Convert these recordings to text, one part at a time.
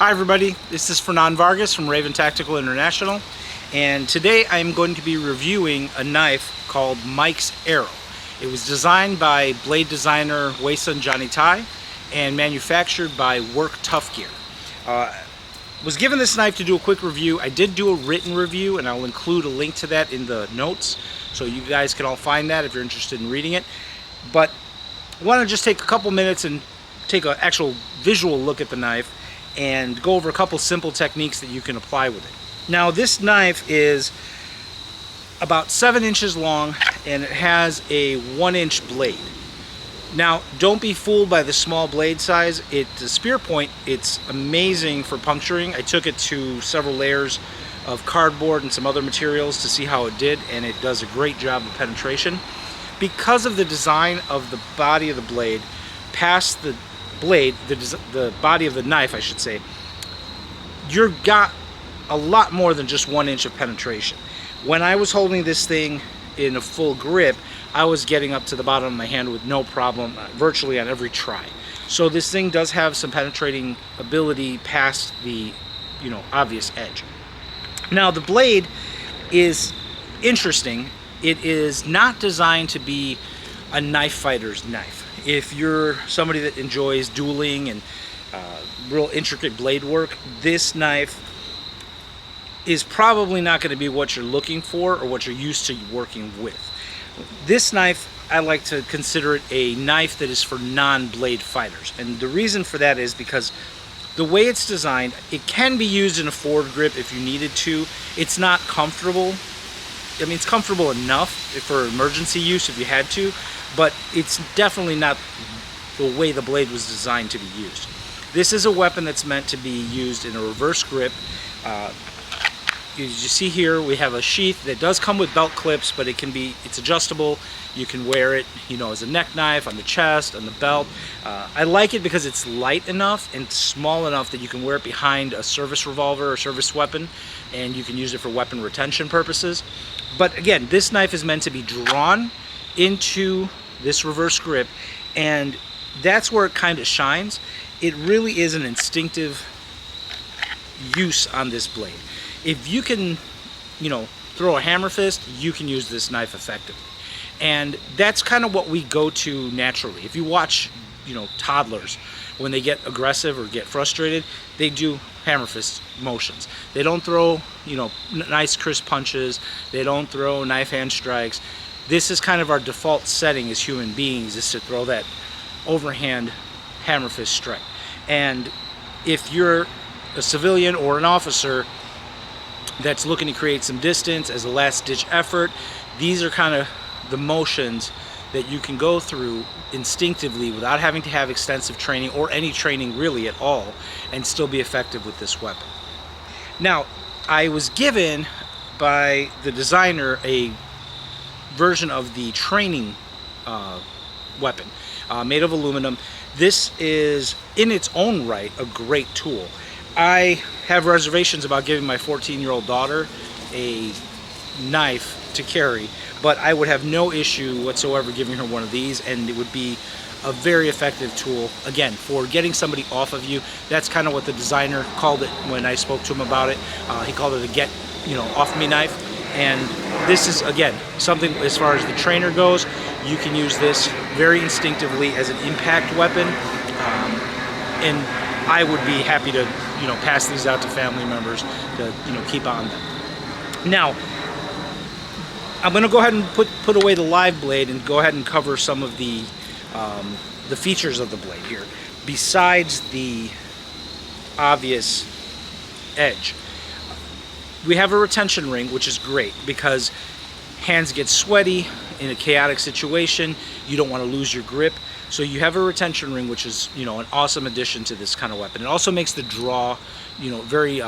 Hi everybody, this is Fernand Vargas from Raven Tactical International, and today I am going to be reviewing a knife called Mike's Arrow. It was designed by blade designer Waysun Johnny Tsai and manufactured by Work Tough Gear. Was given this knife to do a quick review. I did do a written review, and I'll include a link to that in the notes, so you guys can all find that if you're interested in reading it. But I want to just take a couple minutes and take an actual visual look at the knife and go over a couple simple techniques that you can apply with it. Now, this knife is about 7 inches long and it has a 1-inch blade. Now, don't be fooled by the small blade size. The spear point, it's amazing for puncturing. I took it to several layers of cardboard and some other materials to see how it did, and it does a great job of penetration. Because of the design of the body of the blade, past the blade, the body of the knife, I should say, you've got a lot more than just 1 inch of penetration. When I was holding this thing in a full grip, I was getting up to the bottom of my hand with no problem, virtually on every try. So this thing does have some penetrating ability past the, obvious edge. Now, the blade is interesting. It is not designed to be a knife fighter's knife. If you're somebody that enjoys dueling and real intricate blade work, this knife is probably not going to be what you're looking for or what you're used to working with. This knife, I like to consider it a knife that is for non-blade fighters. And the reason for that is because the way it's designed, it can be used in a forward grip if you needed to. It's not comfortable. I mean, it's comfortable enough for emergency use if you had to, but it's definitely not the way the blade was designed to be used. This is a weapon that's meant to be used in a reverse grip. As you see here, we have a sheath that does come with belt clips, but it's adjustable. You can wear it, as a neck knife, on the chest, on the belt. I like it because it's light enough and small enough that you can wear it behind a service revolver or service weapon, and you can use it for weapon retention purposes. But again, this knife is meant to be drawn into this reverse grip, and that's where it kind of shines. It really is an instinctive use on this blade. If you can, throw a hammer fist, you can use this knife effectively. And that's kind of what we go to naturally. If you watch, toddlers, when they get aggressive or get frustrated, they do hammer fist motions. They don't throw, nice crisp punches. They don't throw knife hand strikes. This is kind of our default setting as human beings, is to throw that overhand hammer fist strike. And if you're a civilian or an officer that's looking to create some distance as a last-ditch effort, these are kind of the motions that you can go through instinctively without having to have extensive training or any training really at all, and still be effective with this weapon. Now, I was given by the designer a version of the training weapon made of aluminum. This is in its own right a great tool. I have reservations about giving my 14-year-old daughter a knife to carry, but I would have no issue whatsoever giving her one of these, and it would be a very effective tool, again, for getting somebody off of you. That's kind of what the designer called it when I spoke to him about it. He called it a get, off me knife. And this is, again, something as far as the trainer goes, you can use this very instinctively as an impact weapon. And I would be happy to, pass these out to family members to, keep on them. Now, I'm going to go ahead and put away the live blade and go ahead and cover some of the features of the blade here, besides the obvious edge. We have a retention ring, which is great because hands get sweaty in a chaotic situation. You don't want to lose your grip. So you have a retention ring, which is, an awesome addition to this kind of weapon. It also makes the draw, very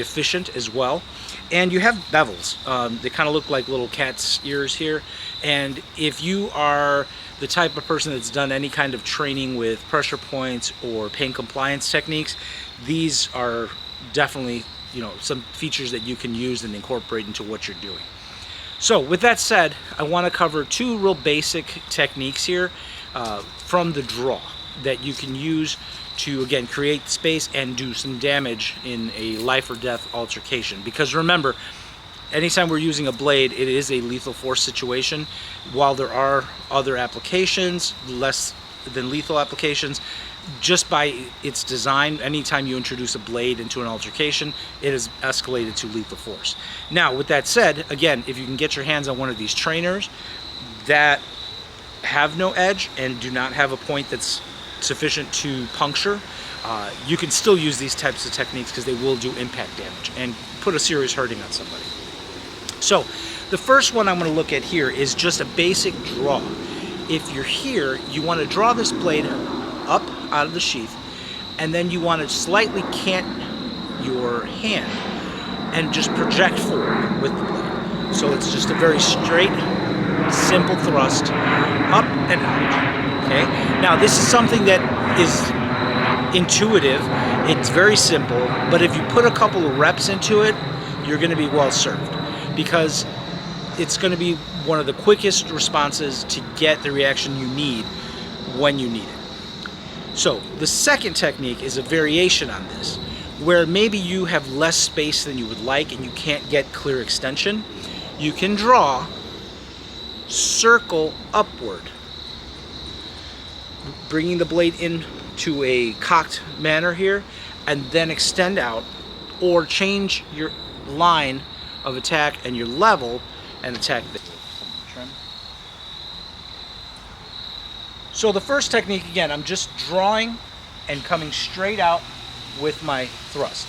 efficient as well. And you have bevels. They kind of look like little cat's ears here. And if you are the type of person that's done any kind of training with pressure points or pain compliance techniques, these are definitely, some features that you can use and incorporate into what you're doing. So with that said, I want to cover two real basic techniques here from the draw. that you can use to, again, create space and do some damage in a life or death altercation. Because remember, anytime we're using a blade, it is a lethal force situation. While there are other applications, less than lethal applications, just by its design, anytime you introduce a blade into an altercation, it is escalated to lethal force. Now, with that said, again, if you can get your hands on one of these trainers that have no edge and do not have a point that's sufficient to puncture, you can still use these types of techniques because they will do impact damage and put a serious hurting on somebody. So the first one I'm going to look at here is just a basic draw. If you're here, you want to draw this blade up out of the sheath, and then you want to slightly cant your hand and just project forward with the blade. So it's just a very straight, simple thrust up and out. Okay. Now this is something that is intuitive. It's very simple, but if you put a couple of reps into it, you're going to be well served, because it's going to be one of the quickest responses to get the reaction you need when you need it. So the second technique is a variation on this, where maybe you have less space than you would like and you can't get clear extension. You can draw, circle upward, bringing the blade into a cocked manner here, and then extend out, or change your line of attack and your level and attack the trim. So the first technique, again, I'm just drawing and coming straight out with my thrust.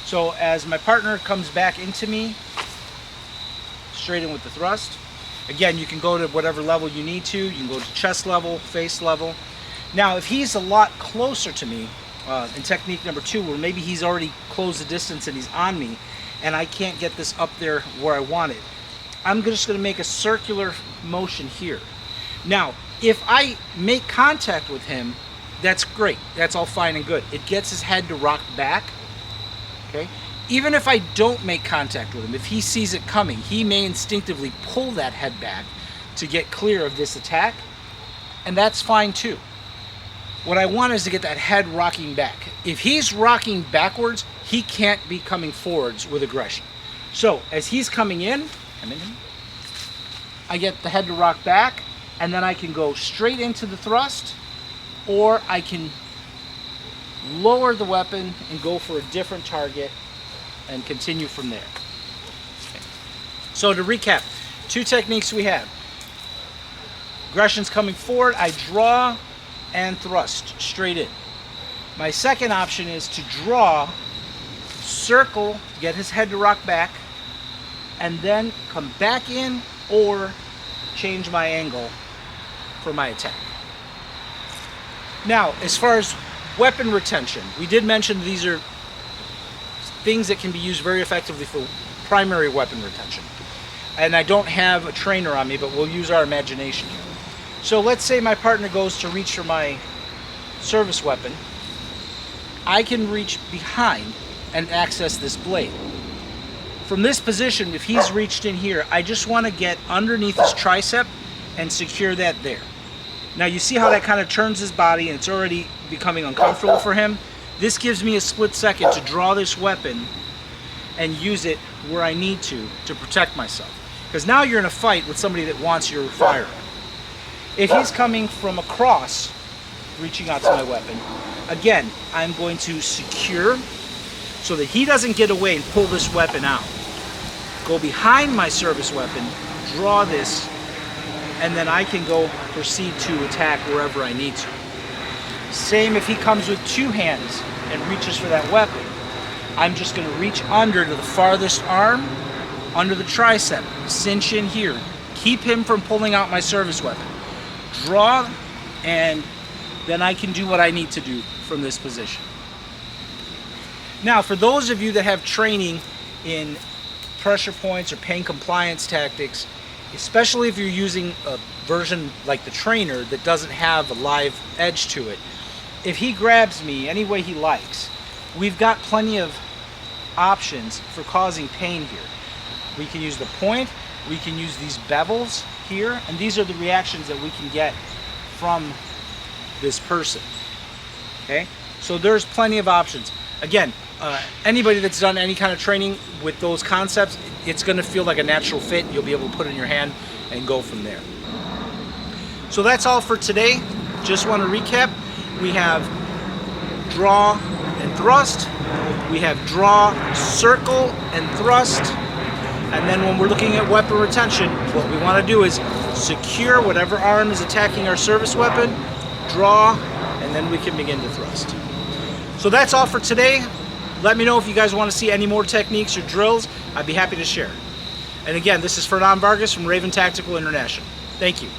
So as my partner comes back into me, straight in with the thrust. Again, you can go to whatever level you need to. You can go to chest level, face level. Now, if he's a lot closer to me, in technique number 2, where maybe he's already closed the distance and he's on me, and I can't get this up there where I want it, I'm just going to make a circular motion here. Now, if I make contact with him, that's great. That's all fine and good. It gets his head to rock back. Okay? Even if I don't make contact with him, if he sees it coming, he may instinctively pull that head back to get clear of this attack, and that's fine too. What I want is to get that head rocking back. If he's rocking backwards, he can't be coming forwards with aggression. So as he's coming in, I get the head to rock back, and then I can go straight into the thrust, or I can lower the weapon and go for a different target and continue from there. Okay. So to recap, 2 techniques we have. Aggression's coming forward, I draw and thrust straight in. My second option is to draw, circle, get his head to rock back, and then come back in or change my angle for my attack. Now, as far as weapon retention, we did mention these are things that can be used very effectively for primary weapon retention. And I don't have a trainer on me, but we'll use our imagination here. So let's say my partner goes to reach for my service weapon. I can reach behind and access this blade. From this position, if he's reached in here, I just want to get underneath his tricep and secure that there. Now you see how that kind of turns his body and it's already becoming uncomfortable for him? This gives me a split second to draw this weapon and use it where I need to protect myself. Because now you're in a fight with somebody that wants your firearm. If he's coming from across, reaching out to my weapon, again, I'm going to secure so that he doesn't get away and pull this weapon out. Go behind my service weapon, draw this, and then I can go proceed to attack wherever I need to. Same if he comes with 2 hands and reaches for that weapon. I'm just going to reach under to the farthest arm, under the tricep, cinch in here, keep him from pulling out my service weapon. Draw, and then I can do what I need to do from this position. Now, for those of you that have training in pressure points or pain compliance tactics, especially if you're using a version like the trainer that doesn't have a live edge to it, if he grabs me any way he likes, we've got plenty of options for causing pain here. We can use the point, we can use these bevels here, and these are the reactions that we can get from this person. Okay, so there's plenty of options. Again, anybody that's done any kind of training with those concepts, it's going to feel like a natural fit. You'll be able to put it in your hand and go from there. So that's all for today. Just want to recap. We have draw and thrust. We have draw, circle, and thrust. And then when we're looking at weapon retention, what we want to do is secure whatever arm is attacking our service weapon, draw, and then we can begin to thrust. So that's all for today. Let me know if you guys want to see any more techniques or drills. I'd be happy to share. And again, this is Fernand Vargas from Raven Tactical International. Thank you.